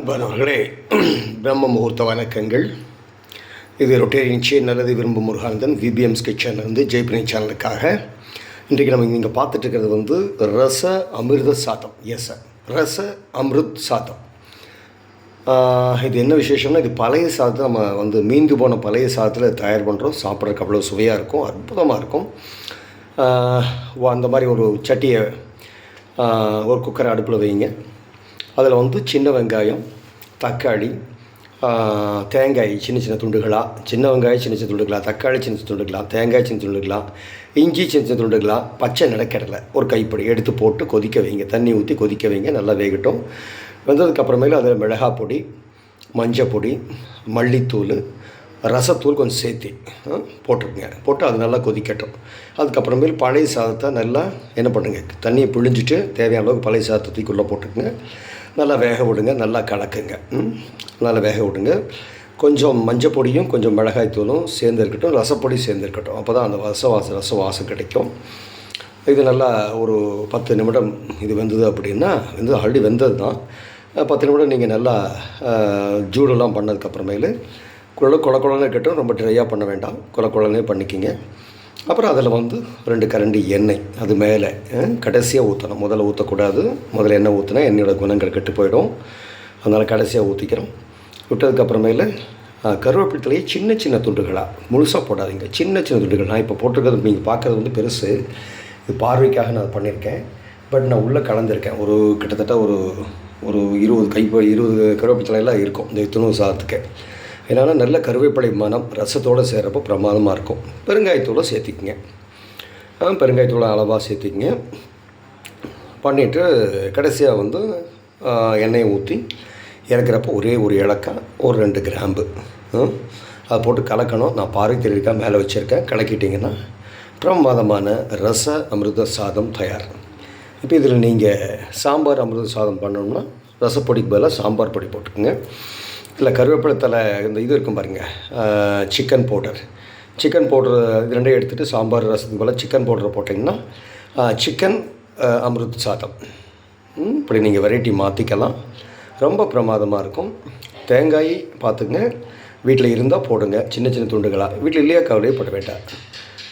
அன்பானவர்களே, பிரம்ம முகூர்த்த வணக்கங்கள். இது ரொட்டேரியன் சேன் நல்லது விரும்பும் முருகானந்தன் விபிஎம்ஸ் கிச்சன்லேருந்து ஜெய்பினி சேனலுக்காக. இன்றைக்கு நம்ம இங்கே பார்த்துட்டு இருக்கிறது ரச அமிர்த சாதம். எஸ் சார், ரச அமிர்த் சாதம். இது என்ன விசேஷம்னா, இது பழைய சாதத்தை நம்ம மீந்து போன பழைய சாதத்தில் தயார் பண்ணுறோம். சாப்பிட்றதுக்கு அவ்வளோ சுவையாக இருக்கும், அற்புதமாக இருக்கும். அந்த மாதிரி ஒரு சட்டியை ஒரு குக்கரை அடுப்பில் வைங்க. அதில் சின்ன வெங்காயம், தக்காளி, தேங்காய் சின்ன சின்ன துண்டுகளாக, சின்ன வெங்காயம் சின்ன சின்ன துண்டுகளாக, தக்காளி சின்ன சின்ன துண்டுகளாக, தேங்காய் சின்ன துண்டுகளாக, இஞ்சி சின்ன சின்ன துண்டுகளாக, பச்சை நிலக்கடலை ஒரு கைப்பிடி எடுத்து போட்டு கொதிக்க வைங்க. தண்ணி ஊற்றி கொதிக்க வைங்க, நல்லா வேகட்டும். வெந்ததுக்கப்புறமேல அதில் மிளகாய் பொடி, மஞ்சள் பொடி, மல்லித்தூள், ரசத்தூள் கொஞ்சம் சேர்த்து போட்டுருங்க. போட்டு அது நல்லா கொதிக்கட்டும். அதுக்கப்புறமேல் பழைய சாதத்தை நல்லா என்ன பண்ணுங்க, தண்ணியை பிழிஞ்சிட்டு தேவையான அளவுக்கு பழைய சாதத்தை தூக்கிக்குள்ளே போட்டுக்குங்க. நல்லா வேக விடுங்க, நல்லா கலக்குங்க. நல்லா வேக விடுங்க. கொஞ்சம் மஞ்சள் பொடியும் கொஞ்சம் மிளகாய் தூளும் சேர்ந்துருக்கட்டும், ரசப்பொடி சேர்ந்துருக்கட்டும். அப்போ தான் அந்த ரச வாசம் கிடைக்கும். இது நல்லா ஒரு 10 நிமிடம் இது வெந்தது அப்படின்னா, ஆல்ரெடி வெந்தது தான். 10 நிமிடம் நீங்கள் நல்லா ஜூடெல்லாம் பண்ணதுக்கப்புறமேலு குழன்னு இருக்கட்டும், ரொம்ப ட்ரையாக பண்ண வேண்டாம், குழன்னே பண்ணிக்கிங்க. அப்புறம் அதில் 2 கரண்டி எண்ணெய் அது மேலே கடைசியாக ஊற்றணும். முதல்ல ஊற்றக்கூடாது. முதல்ல எண்ணெய் ஊற்றினா எண்ணெயோட குணங்கள் கெட்டு போயிடும். அதனால் கடைசியாக ஊற்றிக்கிறோம். விட்டதுக்கப்புறமேல கருவேப்பிலையை சின்ன சின்ன துண்டுகளாக, முழுசாக போடாதீங்க, சின்ன சின்ன துண்டுகள். நான் இப்போ போட்டிருக்கிறது நீங்கள் பார்க்குறது பெருசு. இது பார்வைக்காக நான் பண்ணியிருக்கேன். பட் நான் உள்ளே கலந்துருக்கேன். கிட்டத்தட்ட ஒரு 20 கருவேப்பிலையெல்லாம் இருக்கும் இந்த இத்துணூறு சாதத்துக்கு. அதனால் நல்ல கருவேப்பிலை மனம் ரசத்தோடு செய்கிறப்போ பிரமாதமாக இருக்கும். பெருங்காயத்தூளை சேர்த்திக்கிங்க. பெருங்காயத்தூளை அளவாக சேர்த்திக்கிங்க. பண்ணிவிட்டு கடைசியாக எண்ணெயை ஊற்றி இறக்குறப்போ ஒரே ஒரு ஏலக்காய், ஒரு 2 கிராம்பு அதை போட்டு கலக்கணும். நான் பாறை தெரிவிக்காக மேலே வச்சுருக்கேன். கலக்கிட்டிங்கன்னா பிரமாதமான ரச அமிர்த சாதம் தயார். இப்போ இதில் நீங்கள் சாம்பார் அமிர்த சாதம் பண்ணணும்னா ரசப்பொடிக்கு பதிலாக சாம்பார் பொடி போட்டுக்கோங்க. இல்லை கருவேப்பிலை தலை இந்த இது இருக்கும் பாருங்கள், சிக்கன் பவுடர் இது 2 எடுத்துகிட்டு சாம்பார் ரசத்துக்கு பதிலாக சிக்கன் பவுடரை போட்டிங்கன்னா சிக்கன் அமிர்த் சாதம். இப்படி நீங்கள் வெரைட்டி மாற்றிக்கலாம். ரொம்ப பிரமாதமாக இருக்கும். தேங்காய் பார்த்துங்க, வீட்டில் இருந்தால் போடுங்க, சின்ன சின்ன துண்டுகளாக. வீட்டில் இல்லையா கவலைப்பட வேண்டாம்.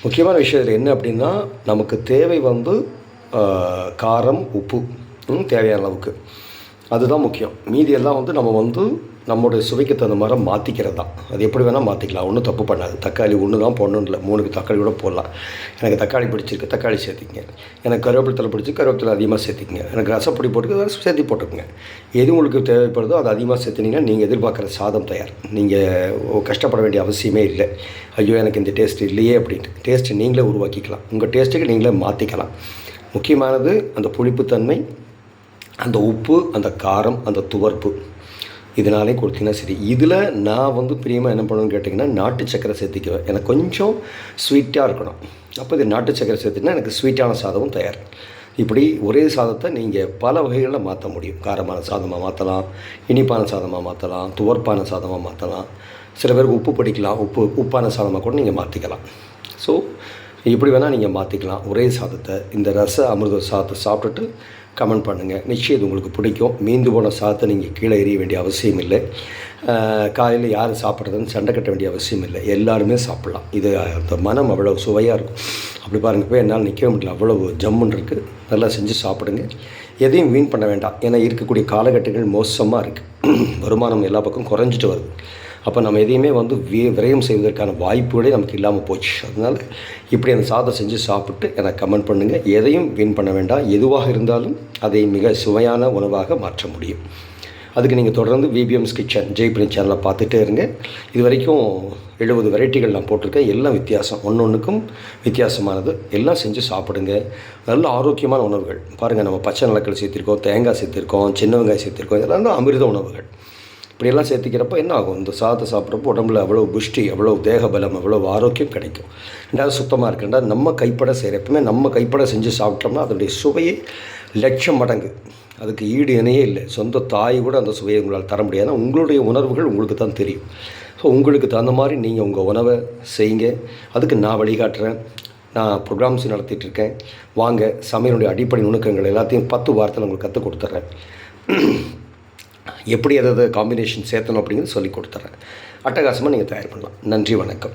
முக்கியமான விஷயம் இதில் என்ன அப்படின்னா, நமக்கு தேவை காரம், உப்பு தேவையான அளவுக்கு, அதுதான் முக்கியம். மீதியெல்லாம் நம்ம நம்மளுடைய சுவைக்கு தகுந்த மாதிரி மாற்றிக்கிறது தான். அது எப்படி வேணால் மாற்றிக்கலாம், ஒன்றும் தப்பு பண்ணாது. தக்காளி ஒன்று தான் போடணும் இல்லை, 3 தக்காளி கூட போடலாம். எனக்கு தக்காளி பிடிச்சிருக்கு, தக்காளி சேர்த்திக்கங்க. எனக்கு கருவேப்பிலை பிடிச்சி கருவேப்பிலை அதிகமாக சேர்த்திக்கங்க. எனக்கு ரசப்பொடி போட்டு சேர்த்து போட்டுக்கோங்க. எது உங்களுக்கு தேவைப்படுதோ அதை அதிகமாக சேர்த்தினீங்கன்னா நீங்கள் எதிர்பார்க்குற சாதம் தயார். நீங்கள் கஷ்டப்பட வேண்டிய அவசியமே இல்லை. ஐயோ எனக்கு இந்த டேஸ்ட் இல்லையே அப்படின்ட்டு. டேஸ்ட்டு நீங்களே உருவாக்கிக்கலாம், உங்கள் டேஸ்ட்டுக்கு நீங்களே மாற்றிக்கலாம். முக்கியமானது அந்த புளிப்புத்தன்மை, அந்த உப்பு, அந்த காரம், அந்த துவர்ப்பு, இதனாலே கொடுத்தீங்கன்னா சரி. இதில் நான் பிரியமாக என்ன பண்ணணும்னு கேட்டிங்கன்னா, நாட்டு சக்கரை சேர்த்திக்குவேன். எனக்கு கொஞ்சம் ஸ்வீட்டாக இருக்கணும். அப்போ இது நாட்டு சக்கரை சேர்த்திங்கன்னா எனக்கு ஸ்வீட்டான சாதமும் தயார். இப்படி ஒரே சாதத்தை நீங்கள் பல வகைகளில் மாற்ற முடியும். காரமான சாதமாக மாற்றலாம், இனிப்பான சாதமாக மாற்றலாம், துவர்ப்பான சாதமாக மாற்றலாம். சில பேருக்கு உப்பு பிடிக்கலாம், உப்பான சாதமாக கூட நீங்கள் மாற்றிக்கலாம். ஸோ இப்படி வேணால் நீங்கள் மாற்றிக்கலாம் ஒரே சாதத்தை. இந்த ரச அமிர்த சாதத்தை சாப்பிட்டுட்டு கமெண்ட் பண்ணுங்கள். நிச்சயம் இது உங்களுக்கு பிடிக்கும். மீந்து போன சாதத்தை நீங்கள் கீழே எறிய வேண்டிய அவசியம் இல்லை. காலையில் யார் சாப்பிட்றதுன்னு சண்டை கட்ட வேண்டிய அவசியம் இல்லை. எல்லாருமே சாப்பிட்லாம். இது அந்த மனம் அவ்வளோ சுவையாக இருக்கும். அப்படி பாருங்கள், போய் என்னால் நிற்க முடியல, அவ்வளவு ஜம்முன்னு இருக்குது. நல்லா செஞ்சு சாப்பிடுங்க. எதையும் வீண் பண்ண வேண்டாம். ஏன்னா இருக்கக்கூடிய காலகட்டங்கள் மோசமாக இருக்குது. வருமானம் எல்லா பக்கம் குறைஞ்சிட்டு வருது. அப்போ நம்ம எதையுமே விரயம் செய்வதற்கான வாய்ப்புகளே நமக்கு இல்லாமல் போச்சு. அதனால் இப்படி அந்த சாதம் செஞ்சு சாப்பிட்டு எனக்கு கமெண்ட் பண்ணுங்கள். எதையும் வீண் பண்ண வேண்டாம். எதுவாக இருந்தாலும் அதை மிக சுவையான உணவாக மாற்ற முடியும். அதுக்கு நீங்கள் தொடர்ந்து விபிஎம்ஸ் கிச்சன் ஜெய்பினி சேனலை பார்த்துட்டே இருங்க. இது வரைக்கும் 70 வெரைட்டிகள் நான் போட்டிருக்கேன். எல்லாம் வித்தியாசம், ஒன்றுக்கும் வித்தியாசமானது. எல்லாம் செஞ்சு சாப்பிடுங்க. நல்ல ஆரோக்கியமான உணவுகள் பாருங்கள். நம்ம பச்சை நிலக்கடலை சேர்த்திருக்கோம், தேங்காய் சேர்த்திருக்கோம், சின்ன வெங்காயம் சேர்த்திருக்கோம். இதெல்லாம் தான் அமிர்த உணவுகள். இப்படியெல்லாம் சேர்த்திக்கிறப்போ என்ன ஆகும், இந்த சாதத்தை சாப்பிட்றப்போ உடம்புல அவ்வளோ புஷ்டி, அவ்வளோ தேக பலம், அவ்வளோ ஆரோக்கியம் கிடைக்கும். ரெண்டாவது சுத்தமாக இருக்குது. ரெண்டாவது நம்ம கைப்பட செய்கிற, எப்பவுமே நம்ம கைப்பட செஞ்சு சாப்பிட்டோம்னா அதனுடைய சுவையே 1,00,000 மடங்கு. அதுக்கு ஈடு இணையே இல்லை. சொந்த தாய் கூட அந்த சுவையை உங்களால் தர முடியாது. ஏன்னா உங்களுடைய உணர்வுகள் உங்களுக்கு தான் தெரியும். ஸோ உங்களுக்கு தகுந்த மாதிரி நீங்கள் உங்கள் உணவை செய்யுங்க. அதுக்கு நான் வழிகாட்டுறேன். நான் ப்ரோக்ராம்ஸ் நடத்திட்டுருக்கேன். வாங்க, சமையலுடைய அடிப்படை நுணுக்கங்கள் எல்லாத்தையும் 10 வாரத்தில் உங்களுக்கு கற்றுக் கொடுத்துட்றேன். எப்படி எதாவது காம்பினேஷன் சேர்த்தணும் அப்படிங்கிறது சொல்லி கொடுத்துட்றேன். அட்டகாசமாக நீங்கள் தயார் பண்ணலாம். நன்றி, வணக்கம்.